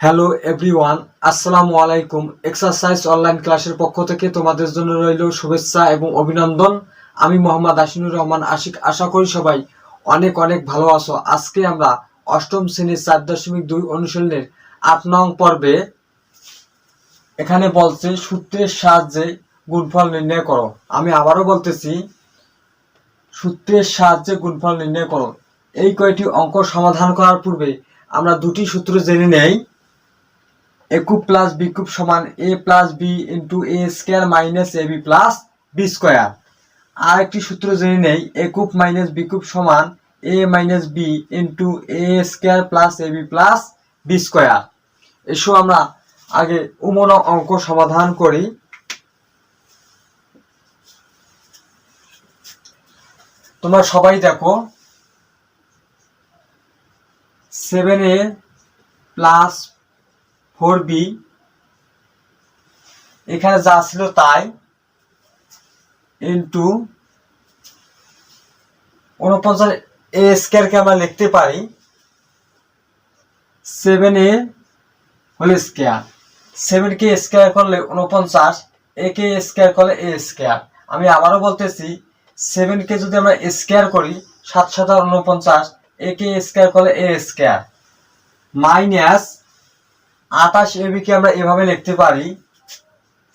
Hello everyone, আসসালামু আলাইকুম। Exercise online ক্লাসের পক্ষ থেকে তোমাদের জন্য রইল শুভেচ্ছা এবং অভিনন্দন। আমি মোহাম্মদ আশিনুর রহমান আশিক। আশা করি সবাই অনেক অনেক ভালো আছো। আজকে আমরা অষ্টম শ্রেণীর 4.2 অনুশীলনের 8 নং পর্বে এখানে বলছে সূত্রের সাহায্যে গুণফল নির্ণয় করো। আমি আবারও বলতেছি, সূত্রের সাহায্যে গুণফল নির্ণয় করো। এই কয়টি অঙ্ক সমাধান করার পূর্বে আমরা দুটি সূত্র জেনে নেই। a cube plus b cube সমান a plus b into a square minus ab plus b square। আর একটি সূত্র জেনে নেই, a cube minus b cube সমান a minus b into a square plus ab plus b square। এসো আমরা আগে উমন অঙ্ক সমাধান করি। তোমরা সবাই দেখো, 7a plus 4b এখানে যা ছিল তাই ইন্টু 49 a স্কয়ারকে আমরা লিখতে পারি 7a হোল স্কয়ার। 7 কে স্কয়ার করলে 49, a কে স্কয়ার করলে a স্কয়ার। আমি আবারও বলতেছি, 7 কে যদি আমরা স্কয়ার করি 7 7 49, a কে স্কয়ার করলে a স্কয়ার মাইনাস 28 ab কে আমরা এভাবে লিখতে পারি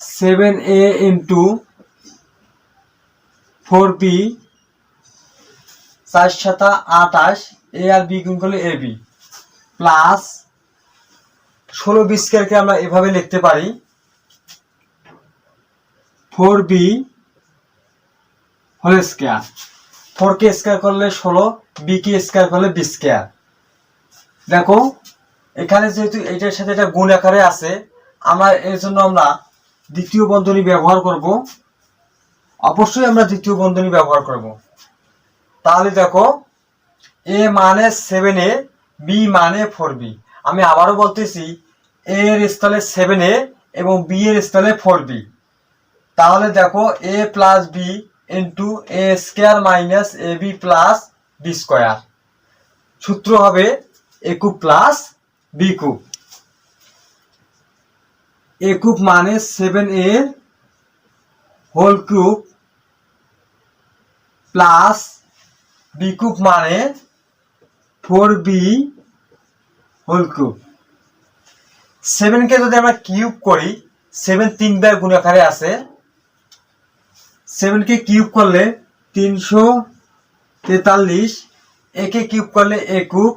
7a into 4b 4 7 28, a R b গুণ করলে ab প্লাস 16 b স্কয়ারকে আমরা এভাবে লিখতে পারি 4b হোল স্কয়ার। 4 কে স্কয়ার করলে 16, b কে স্কয়ার করলে b স্কয়ার। দেখো এখানে যেহেতু এটার সাথে এটা গুণ আকারে আছে, আমরা এর জন্য আমরা দ্বিতীয় বন্ধনী ব্যবহার করব। অবশ্যই আমরা দ্বিতীয় বন্ধনী ব্যবহার করব। তাহলে দেখো, a মানে 7a, b মানে 4b। আমি আবারও বলতেছি, a এর স্থলে 7a এবং b এর স্থলে 4b। তাহলে দেখো a plus b into a square minus ab plus b square. সূত্র হবে a cube plus b cube. a cube মানে 7a whole cube plus b cube মানে 4b হোল কিউব। 7 কে যদি আমরা কিউব করি, 7 3 বার গুণ আকারে আছে। 7 কে কিউব করলে 343, a কে কিউব করলে a কিউব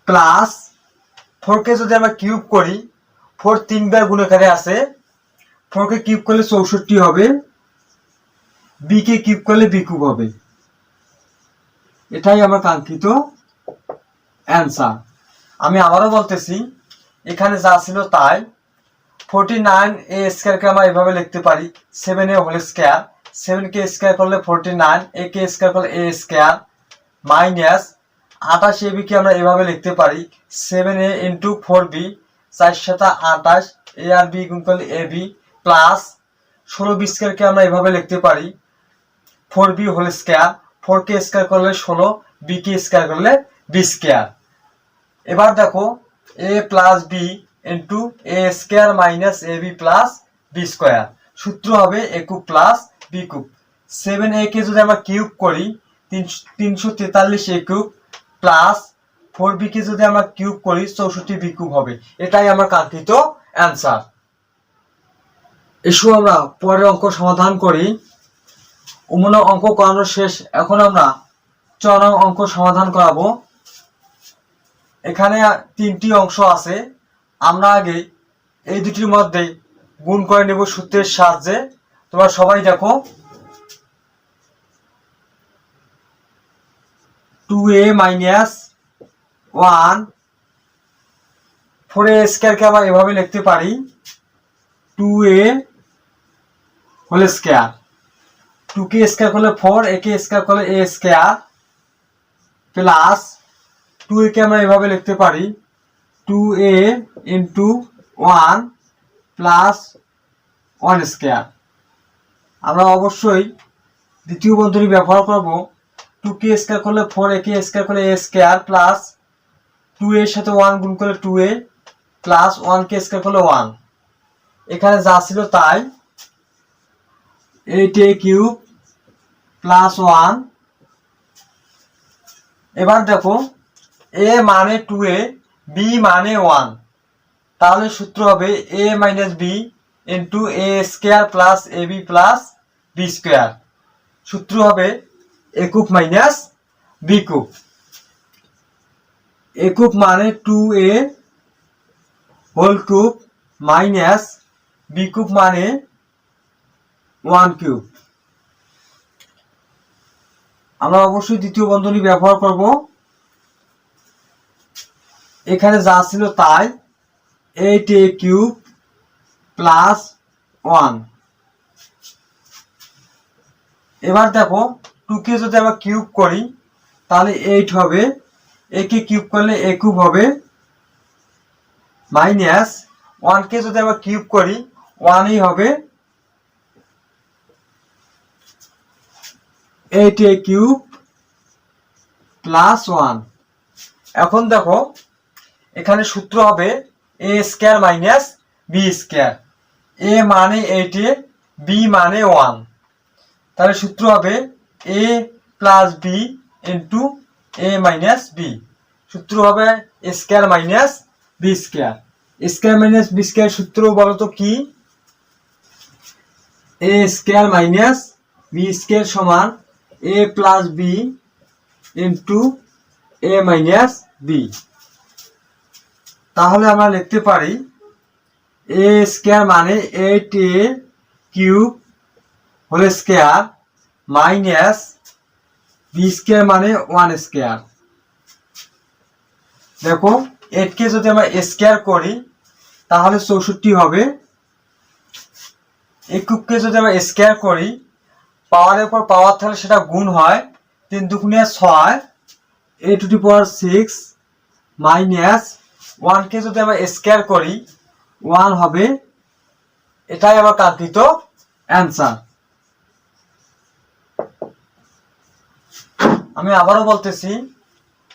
প্লাস 4 কে যদি আমরা কিউব করি, 4 3 বার গুণ আকারে আছে। 4 কে কিউব করলে 64 হবে, b কে কিউব করলে b কিউব হবে। এটাই আমার কাঙ্ক্ষিত অ্যান্সার। আমি আবারও বলতেছি, এখানে যা ছিল তাই। 49 a স্কয়ারকে আমরা এভাবে লিখতে পারি 7a হোল স্কয়ার। 7 কে স্কয়ার করলে 49, a কে স্কয়ার করলে a স্কয়ার মাইনাস 28 ab কে আমরা এভাবে লিখতে পারি 7a into 4b 4 7 28, a R b গুণ করলে ab প্লাস 16 b স্কয়ারকে আমরা এভাবে লিখতে পারি 4b হোল স্কয়ার। 4 কে স্কয়ার করলে 16, b কে স্কয়ার করলে b স্কয়ার। এবার দেখো a plus b into a square minus ab plus b square. সূত্র হবে a cube plus b cube. 7a কে যদি আমরা কিউব করি 343 a কিউব প্লাস 4b কে যদি আমরা কিউব করি 64 b কিউব হবে। এটাই আমার কাঙ্ক্ষিত অ্যান্সার। এসো আমরা পরের অঙ্ক সমাধান করি। উমন অঙ্ক করানো শেষ, এখন আমরা 4 নং অঙ্ক সমাধান করাবো। এখানে 3টি অংশ আছে। আমরা আগে এই দুটির মধ্যে গুণ করে নেব সূত্রের সাহায্যে। তোমরা সবাই দেখো, 2a মাইনাস 1 4a স্কয়ারকে আমরা এভাবে লিখতে পারি 2a হোল স্কয়ার। 2 কে স্কয়ার করলে 4, a কে স্কয়ার করলে a স্কয়ার প্লাস 2a কে আমরা এভাবে লিখতে পারি 2a ইন্টু 1 প্লাস 1 স্কয়ার। আমরা অবশ্যই দ্বিতীয় বন্ধনী ব্যবহার করব। 2 কে স্কয়ার করলে 4, a কে স্কয়ার করলে a স্কয়ার প্লাস টু এর সাথে 1 গুণ করলে 2a প্লাস 1 কে স্কয়ার করলে 1, এখানে যা ছিল তাই 8a কিউব প্লাস 1। এবার দেখো a মানে 2a, b মানে 1, তাহলে সূত্র হবে a minus b into a square plus ab plus b square. সূত্র হবে a cube minus b cube. a cube মানে 2a whole cube minus b cube মানে 1 কিউব। আমরা অবশ্যই দ্বিতীয় বন্ধনী ব্যবহার করব। এখানে যা ছিল তাই 8a কিউব প্লাস 1। এবার দেখো 2 কে যদি আমরা কিউব করি তাহলে 8 হবে, a কে কিউব করলে a কিউব হবে মাইনাস 1 কে যদি আমরা কিউব করি 1ই হবে, 8a কিউব প্লাস 1। এখন দেখো এখানে সূত্র হবে a square minus b square. a মানে 8a, b মানে 1, তাহলে সূত্র হবে a plus b into a minus b। সূত্র হবে a square minus b square. Square minus b square সূত্র বলতো কি? a square minus b square সমান a plus b into a minus b। তাহলে আমরা লিখতে পারি a স্কয়ার মানে 8a cube whole square minus b square মানে 1 স্কয়ার। দেখো 8 কে যদি আমরা স্কয়ার করি তাহলে 64 হবে, a কিউব কে যদি আমরা স্কয়ার করি পাওয়ারের পর পাওয়ার থাকলে সেটা গুণ হয়, 3 দুগুণে 6 a two the power 6 minus 1 কে যদি আমরা স্কয়ার করি 1 হবে। এটাই আমার কাঙ্ক্ষিত অ্যান্সার। আমি আবারও বলতেছি,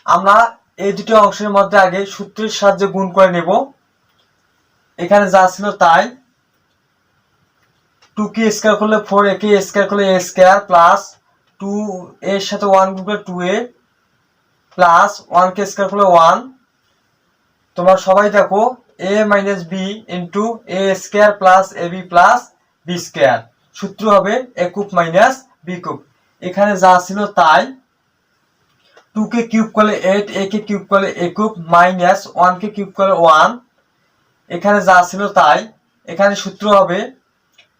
আমরা এই দুটি অংশের মধ্যে আগে সূত্রের সাহায্যে গুণ করে নেব। এখানে যা ছিল তাই 2 কে স্কয়ার করলে 4a কে স্কয়ার করলে a স্কয়ার প্লাস 2 এর সাথে 1 গুণ করলে 2a প্লাস 1 কে স্কয়ার করলে 1। তোমরা সবাই দেখো a minus b into a square plus ab plus b square. সূত্র হবে a cube minus b cube. এখানে যা ছিল তাই 2 কে কিউব করলে 8, a কে কিউব করলে a cube minus 1 K cube করলে 1। এখানে যা ছিল তাই এখানে সূত্র হবে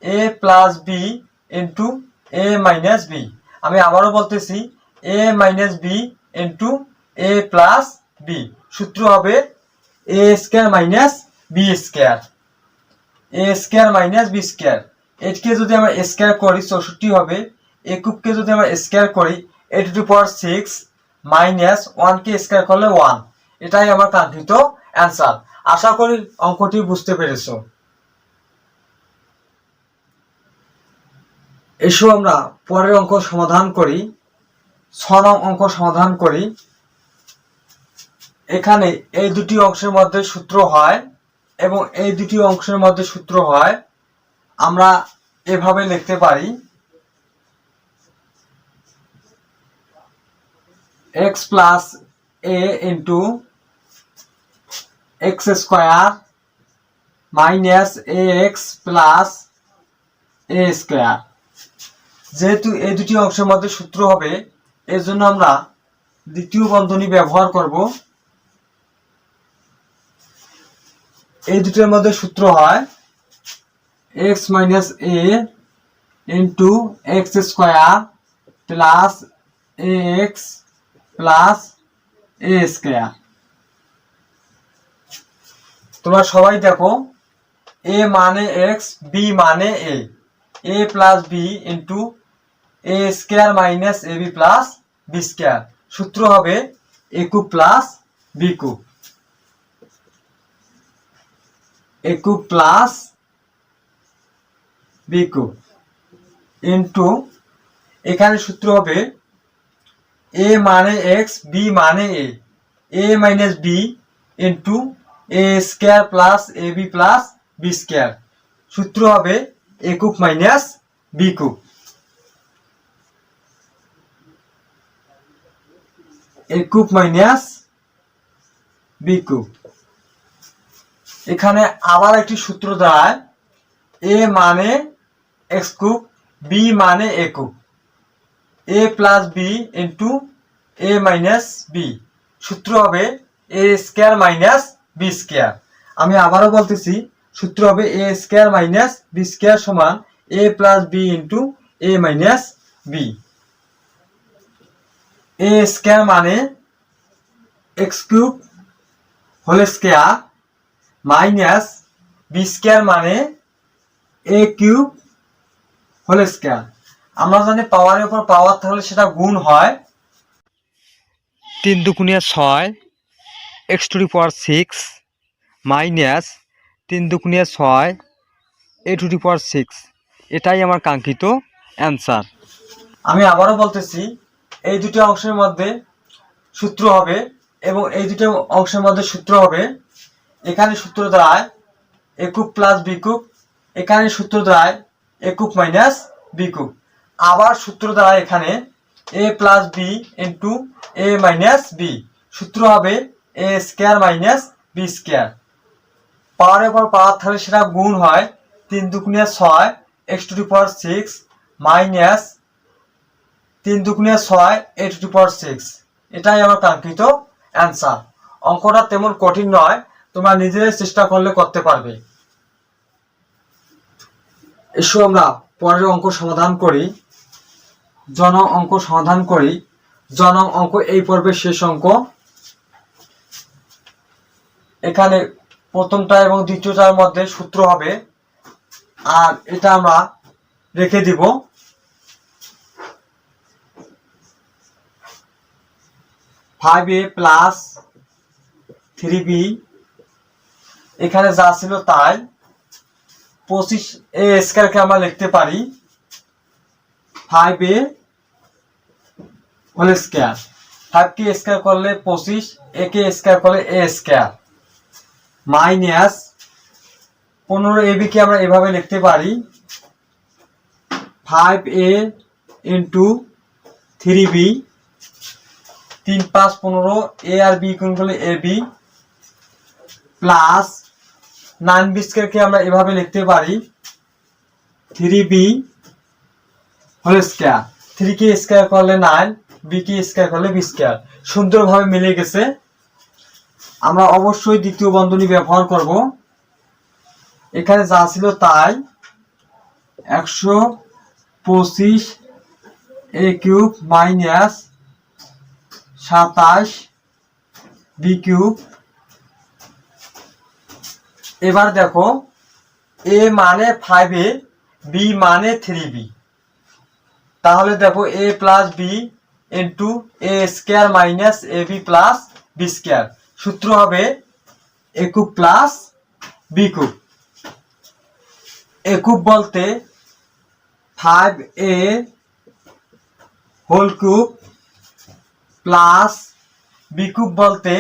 a plus b into a minus b। আমি আবারও বলতেছি a minus b into a plus b। সূত্র হবে a square minus b square. a square minus b square. 8 কে যদি আমরা স্কয়ার করি 64 হবে, a কিউব কে যদি আমরা স্কয়ার করি a two the power 6 minus 1 K square করলে 1। এটাই আমার কাঙ্ক্ষিত অ্যান্সার। আশা করি অঙ্কটি বুঝতে পেরেছো। এসো আমরা পরের অঙ্ক সমাধান করি। 6 নং অঙ্ক সমাধান করি। এখানে এই দুটি অংশের মধ্যে সূত্র হয় এবং এই দুটি অংশের মধ্যে সূত্র হয়। আমরা এভাবে লিখতে পারি x plus a into x square minus ax plus a square. যেহেতু এই দুটি অংশের মধ্যে সূত্র হবে এর জন্য আমরা দ্বিতীয় বন্ধনী ব্যবহার করব। এই দুটির মধ্যে সূত্র হয় x minus a into x square plus ax plus a square. তোমরা সবাই দেখো a মানে x, b মানে a, a plus b into a square minus ab plus b square. সূত্র হবে a cube plus b cube. a cube plus b cube into এখানে সূত্র হবে a মানে x, b মানে a, A minus B into A square plus A B plus B square. সূত্র হবে A cube minus B cube. A cube minus B cube. এখানে আবার একটি সূত্র দাঁড়ায় এ মানে এক্স কিউব, বি মানে A cube, A plus B into A minus B. সূত্র হবে A square minus B square. আমি আবারও বলতেছি, সূত্র হবে A square minus B square সমান A plus B into A minus B. A square মানে X cube whole square minus B square মানে এ কিউব হোল স্কোয়ার। আমরা জানি পাওয়ারের উপর পাওয়ার থাকলে সেটা গুণ হয়। 3 দুগুণিয়া 6 X to the power 6 minus 3 দুগুণিয়া 6 এ টু দি পাওয়ার 6। এটাই আমার কাঙ্ক্ষিত অ্যান্সার। আমি আবারও বলতেছি, এই দুটি অংশের মধ্যে সূত্র হবে এবং এই দুটো অংশের মধ্যে সূত্র হবে। এখানে সূত্র দাঁড়ায় A cube plus B cube, এখানে সূত্র দাঁড়ায় A cube minus B cube. আবার সূত্র দাঁড়ায় এখানে A plus B into A minus B. সূত্র হবে A square minus B square. পাওয়ারের পর পাওয়ার থাকলে সেটা গুণ হয়। 3 দুগুণিয়া 6 X to the power 6 minus 3 দুগুণিয়া 6 এ টু দি পাওয়ার 6। এটাই আমার কাঙ্ক্ষিত অ্যান্সার। অঙ্কটা তেমন কঠিন নয়, তোমরা নিজেরাই চেষ্টা করলে করতে পারবে। এসো আমরা পরের অঙ্ক সমাধান করি। জনক অঙ্ক সমাধান করি। জনক অঙ্ক এই পর্বের শেষ অঙ্ক। এখানে প্রথমটা এবং দ্বিতীয়টার মধ্যে সূত্র হবে, আর এটা আমরা রেখে দিব। ফাইভ এ প্লাস 3b, এখানে যা ছিল তাই। 25 এ স্কয়ারকে আমরা লিখতে পারি 5a হোল স্কয়ার। 5 কে স্কয়ার করলে 25, a কে স্কয়ার করলে a স্কয়ার মাইনাস 15ab কে আমরা এভাবে লিখতে পারি 5a into 3b। 3 5 15, a R b গুণ করলে ab প্লাস 9b স্কয়ারকে আমরা এভাবে লিখতে পারি 3b হোল স্কয়ার। 3 কে স্কয়ার করলে 9, b কে স্কয়ার করলে b স্কয়ার। সুন্দরভাবে মিলে গেছে। আমরা অবশ্যই দ্বিতীয় বন্ধনী ব্যবহার করব। এখানে যা ছিল তাই 125 a cube minus 27 b cube. এবার দেখো a মানে 5a, b মানে 3b। তাহলে দেখো a plus b into a square minus ab plus b square. সূত্র হবে a cube plus b cube. a cube বলতে 5a whole cube plus b cube বলতে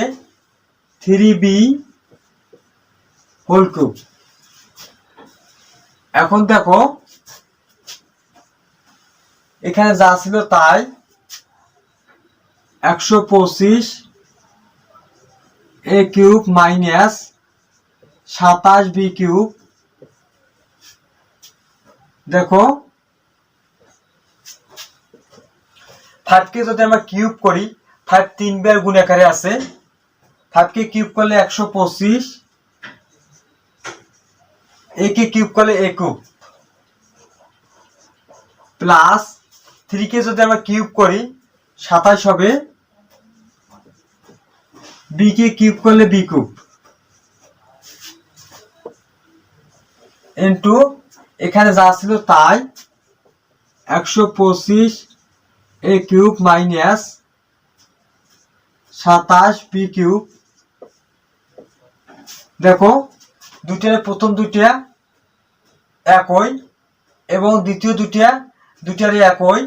3b হোল কিউব। এখন দেখো এখানে যা ছিল তাই 125 a cube minus 27 b cube. দেখো 5 কে যদি আমরা কিউব করি, 5 3 বার গুণ আকারে আছে। 5 কে কিউব করলে 125, a কে কিউব করলে a কিউব প্লাস 3 কে যদি আমরা কিউব করি 27 হবে, b কে কিউব করলে b কিউব ইনটু এখানে যা ছিল তাই 125 a cube minus 27 b cube. দেখো দুইটার প্রথম দুইটা একই এবং দ্বিতীয় দুইটারই একই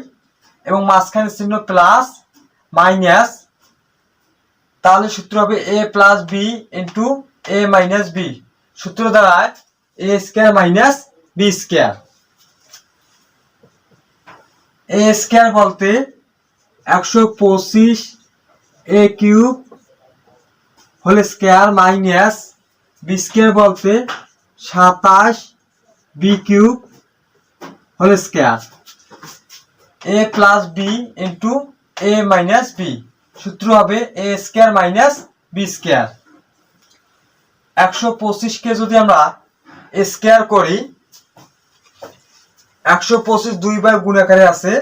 এবং মাঝখানে চিহ্ন প্লাস মাইনাস তাহলে সূত্র হবে a plus B into a minus B. সূত্র দাঁড়ায় a square minus B square. a square বলতে 125 a cube whole square minus B square বলতে 27 B cube whole square. a plus B into a minus B. সূত্র হবে a square minus B square. 125 কে যদি আমরা square করি, 125 দুইবার গুণ আকারে আছে,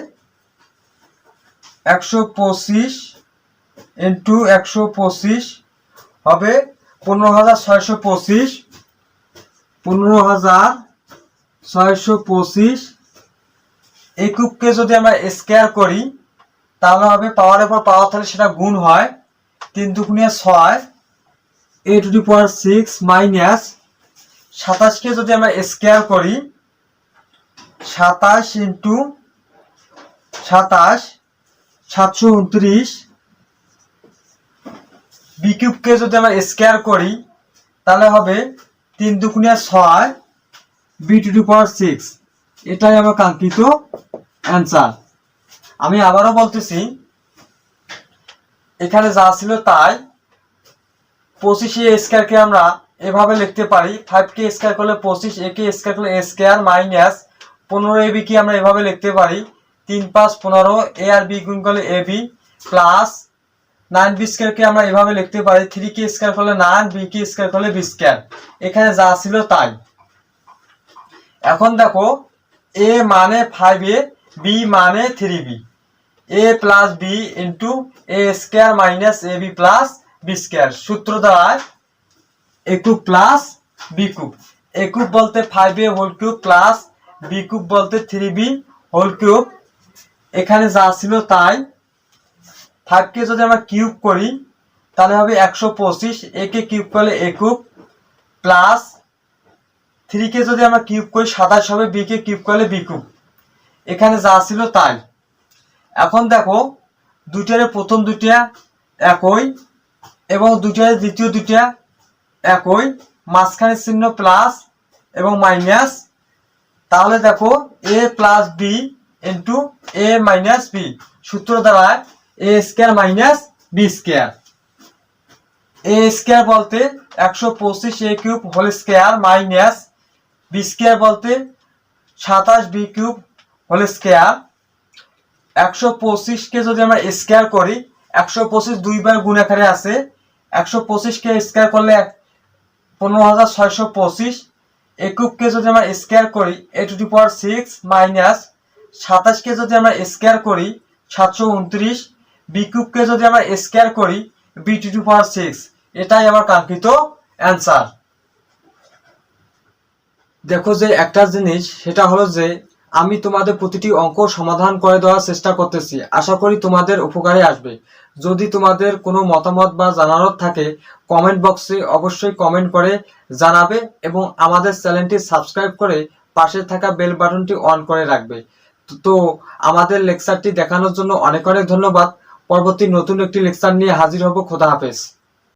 125 ইন্টু 125 হবে 15,625। 15,625 এই কিউবকে যদি আমরা স্কয়ার করি তাহলে হবে পাওয়ারের পর পাওয়ার থাকলে সেটা গুণ হয়, 3 দুগুণে 6 a two the power 6 minus 27 কে যদি আমরা স্কয়ার করি, 27 ইন্টু 27 729। বি কিউবকে যদি আমরা স্কয়ার করি তাহলে হবে 3 দুগুণে 6 বি টু দি পাওয়ার 6। এটাই আমার কাঙ্ক্ষিত অ্যান্সার। আমি আবারও বলতেছি, এখানে যা ছিল তাই। 25 a স্কয়ারকে আমরা এভাবে লিখতে পারি, 5 কে স্কয়ার করলে 25, a কে স্কয়ার করলে a স্কয়ার মাইনাস 15 ab কে আমরা এভাবে লিখতে পারি 3 5 15 a আর b গুণ করলে ab প্লাস 9 b স্কয়ারকে আমরা এভাবে লিখতে পারি 3 কে স্কয়ার করলে 9 b কে স্কয়ার করলে b স্কয়ার। এখানে যা ছিল তাই। এখন দেখো a মানে 5a, b মানে 3b, a plus b into a square minus ab plus b square. সূত্র দাঁড়ায় a cube plus b cube. a cube বলতে 5a whole cube plus b cube বলতে 3b হোল কিউব। এখানে যা ছিল তাই। 5 কে যদি আমরা কিউব করি তাহলে হবে 125, a কে কিউব করলে a কিউব প্লাস 3 কে যদি আমরা কিউব করি 27 হবে, b কে কিউব করলে b কিউব। এখানে যা ছিল তাই। এখন দেখো দুইটারে প্রথম দুইটা একই এবং দুইটারে দ্বিতীয় দুইটা একই, মাঝখানে চিহ্ন প্লাস এবং মাইনাস। তাহলে দেখো a plus b into a minus b। সূত্র দাঁড়ায় a square minus b square. a square বলতে 125 a cube whole square minus b square বলতে 27 b কিউব হোল স্কয়ার। 125 কে যদি আমরা স্কয়ার করি, 125 দুইবার গুণ আকারে আছে, 125 কে স্কয়ার করলে 15,625। a কিউব কে যদি আমরা স্কয়ার করি a two the power 6 minus 27 কে যদি আমরা স্কয়ার করি 729। b কিউব কে যদি আমরা স্কয়ার করি b টু দি পাওয়ার 6। এটাই আমার কাঙ্ক্ষিত অ্যান্সার। দেখো যে একটা জিনিস, সেটা হলো যে আমি তোমাদের প্রতিটি অঙ্ক সমাধান করে দেওয়ার চেষ্টা করতেছি। আশা করি তোমাদের উপকারে আসবে। যদি তোমাদের কোনো মতামত বা জানানোর থাকে কমেন্ট বক্সে অবশ্যই কমেন্ট করে জানাবে এবং আমাদের চ্যানেলটি সাবস্ক্রাইব করে পাশে থাকা বেল বাটনটি অন করে রাখবে। তো আমাদের লেকচারটি দেখানোর জন্য অনেক অনেক ধন্যবাদ। পরবর্তী নতুন একটি লেকচার নিয়ে হাজির হব। খোদা হাফেজ।